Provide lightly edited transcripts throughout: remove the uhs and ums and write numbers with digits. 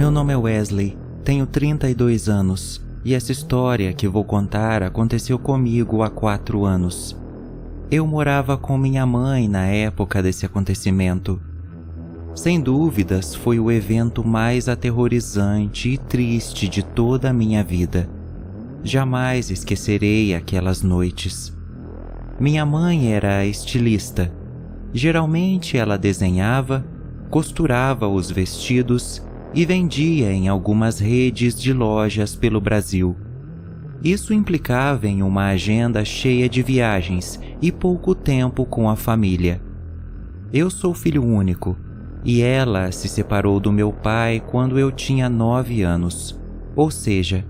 Meu nome é Wesley, tenho 32 anos e essa história que vou contar aconteceu comigo há 4 anos. Eu morava com minha mãe na época desse acontecimento. Sem dúvidas, foi o evento mais aterrorizante e triste de toda a minha vida. Jamais esquecerei aquelas noites. Minha mãe era estilista. Geralmente ela desenhava, costurava os vestidos e vendia em algumas redes de lojas pelo Brasil. Isso implicava em uma agenda cheia de viagens e pouco tempo com a família. Eu sou filho único e ela se separou do meu pai quando eu tinha 9 anos, ou seja,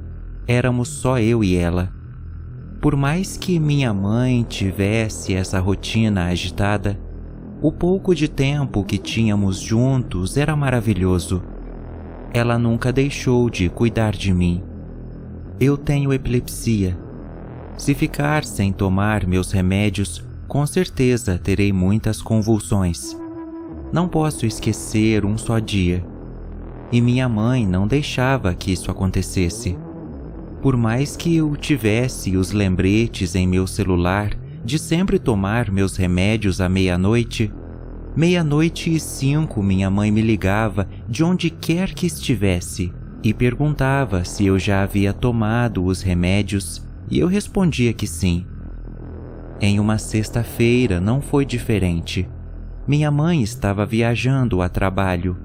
éramos só eu e ela. Por mais que minha mãe tivesse essa rotina agitada, o pouco de tempo que tínhamos juntos era maravilhoso. Ela nunca deixou de cuidar de mim. Eu tenho epilepsia. Se ficar sem tomar meus remédios, com certeza terei muitas convulsões. Não posso esquecer um só dia. E minha mãe não deixava que isso acontecesse. Por mais que eu tivesse os lembretes em meu celular de sempre tomar meus remédios à meia-noite, 00:05 minha mãe me ligava de onde quer que estivesse e perguntava se eu já havia tomado os remédios e eu respondia que sim. Em uma sexta-feira não foi diferente. Minha mãe estava viajando a trabalho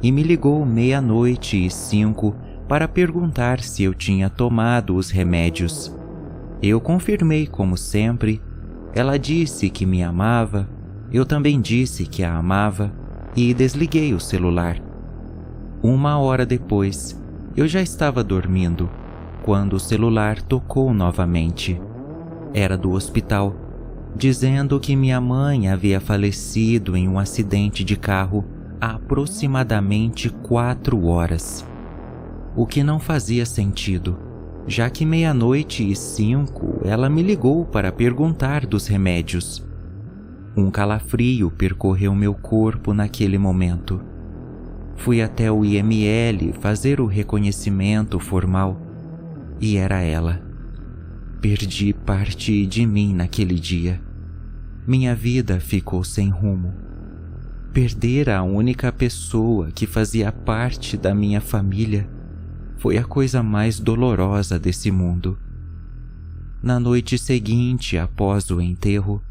e me ligou 00:05 para perguntar se eu tinha tomado os remédios. Eu confirmei como sempre. Ela disse que me amava, eu também disse que a amava e desliguei o celular. 1 hora depois, eu já estava dormindo, quando o celular tocou novamente. Era do hospital, dizendo que minha mãe havia falecido em um acidente de carro há aproximadamente 4 horas. O que não fazia sentido, já que 00:05 ela me ligou para perguntar dos remédios. Um calafrio percorreu meu corpo naquele momento. Fui até o IML fazer o reconhecimento formal e era ela. Perdi parte de mim naquele dia. Minha vida ficou sem rumo. Perder a única pessoa que fazia parte da minha família foi a coisa mais dolorosa desse mundo. Na noite seguinte, após o enterro,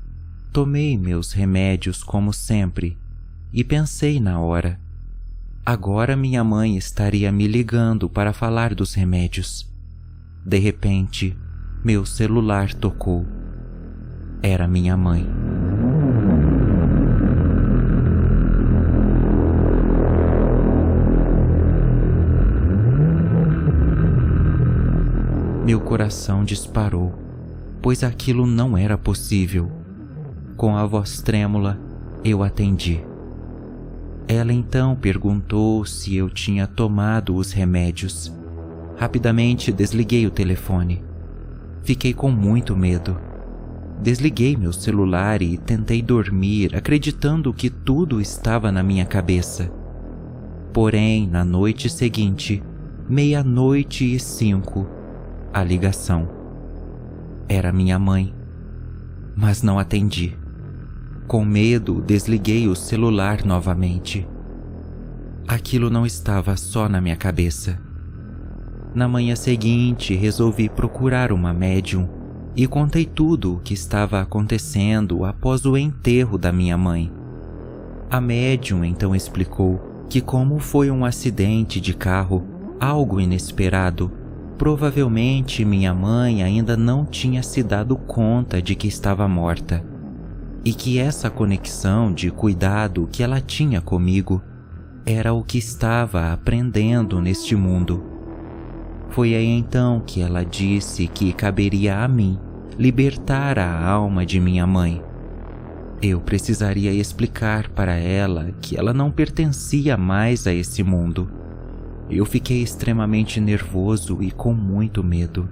tomei meus remédios como sempre e pensei na hora. Agora minha mãe estaria me ligando para falar dos remédios. De repente, meu celular tocou. Era minha mãe. Meu coração disparou, pois aquilo não era possível. Com a voz trêmula, eu atendi. Ela então perguntou se eu tinha tomado os remédios. Rapidamente desliguei o telefone. Fiquei com muito medo. Desliguei meu celular e tentei dormir, acreditando que tudo estava na minha cabeça. Porém, na noite seguinte, 00:05, a ligação. Era minha mãe, mas não atendi. Com medo, desliguei o celular novamente. Aquilo não estava só na minha cabeça. Na manhã seguinte, resolvi procurar uma médium e contei tudo o que estava acontecendo após o enterro da minha mãe. A médium então explicou que, como foi um acidente de carro, algo inesperado, provavelmente minha mãe ainda não tinha se dado conta de que estava morta, e que essa conexão de cuidado que ela tinha comigo era o que estava aprendendo neste mundo. Foi aí então que ela disse que caberia a mim libertar a alma de minha mãe. Eu precisaria explicar para ela que ela não pertencia mais a esse mundo. Eu fiquei extremamente nervoso e com muito medo.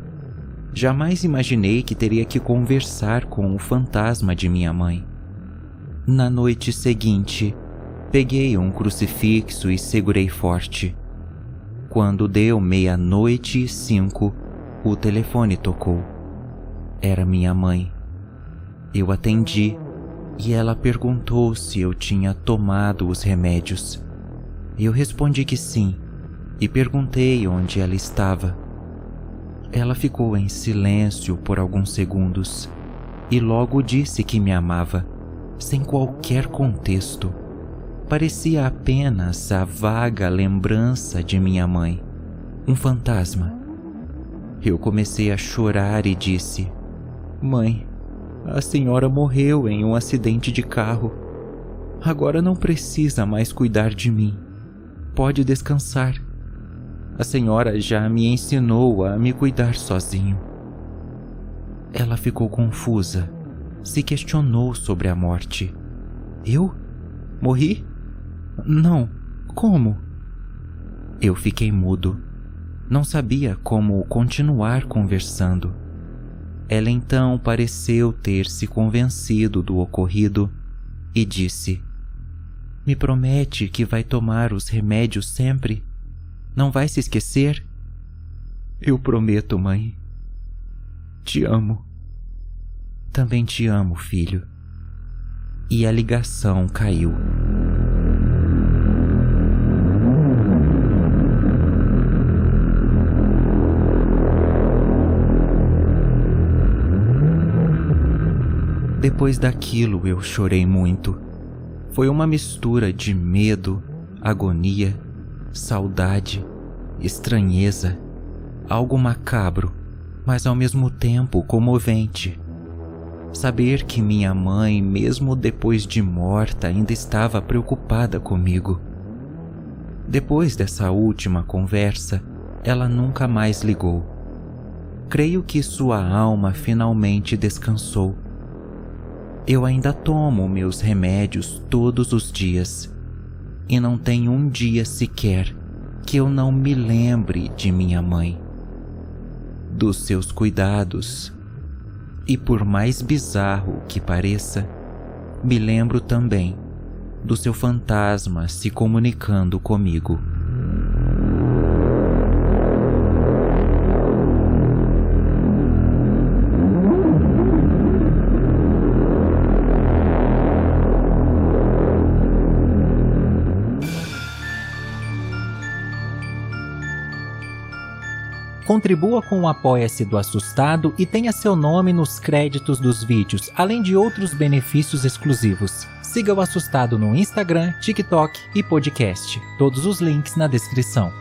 Jamais imaginei que teria que conversar com o fantasma de minha mãe. Na noite seguinte, peguei um crucifixo e segurei forte. Quando deu 00:05, o telefone tocou. Era minha mãe. Eu atendi e ela perguntou se eu tinha tomado os remédios. Eu respondi que sim e perguntei onde ela estava. Ela ficou em silêncio por alguns segundos e logo disse que me amava, sem qualquer contexto. Parecia apenas a vaga lembrança de minha mãe, um fantasma. Eu comecei a chorar e disse: "Mãe, a senhora morreu em um acidente de carro. Agora não precisa mais cuidar de mim. Pode descansar. A senhora já me ensinou a me cuidar sozinho." Ela ficou confusa, se questionou sobre a morte. Eu? Morri? Não, como? Eu fiquei mudo. Não sabia como continuar conversando. Ela então pareceu ter se convencido do ocorrido e disse: "Me promete que vai tomar os remédios sempre? Não vai se esquecer?" "Eu prometo, mãe. Te amo." "Também te amo, filho." E a ligação caiu. Depois daquilo eu chorei muito. Foi uma mistura de medo, agonia, saudade, estranheza, algo macabro, mas ao mesmo tempo comovente. Saber que minha mãe, mesmo depois de morta, ainda estava preocupada comigo. Depois dessa última conversa, ela nunca mais ligou. Creio que sua alma finalmente descansou. Eu ainda tomo meus remédios todos os dias, e não tem um dia sequer que eu não me lembre de minha mãe, dos seus cuidados. E por mais bizarro que pareça, me lembro também do seu fantasma se comunicando comigo. Contribua com o Apoia-se do Assustado e tenha seu nome nos créditos dos vídeos, além de outros benefícios exclusivos. Siga o Assustado no Instagram, TikTok e podcast. Todos os links na descrição.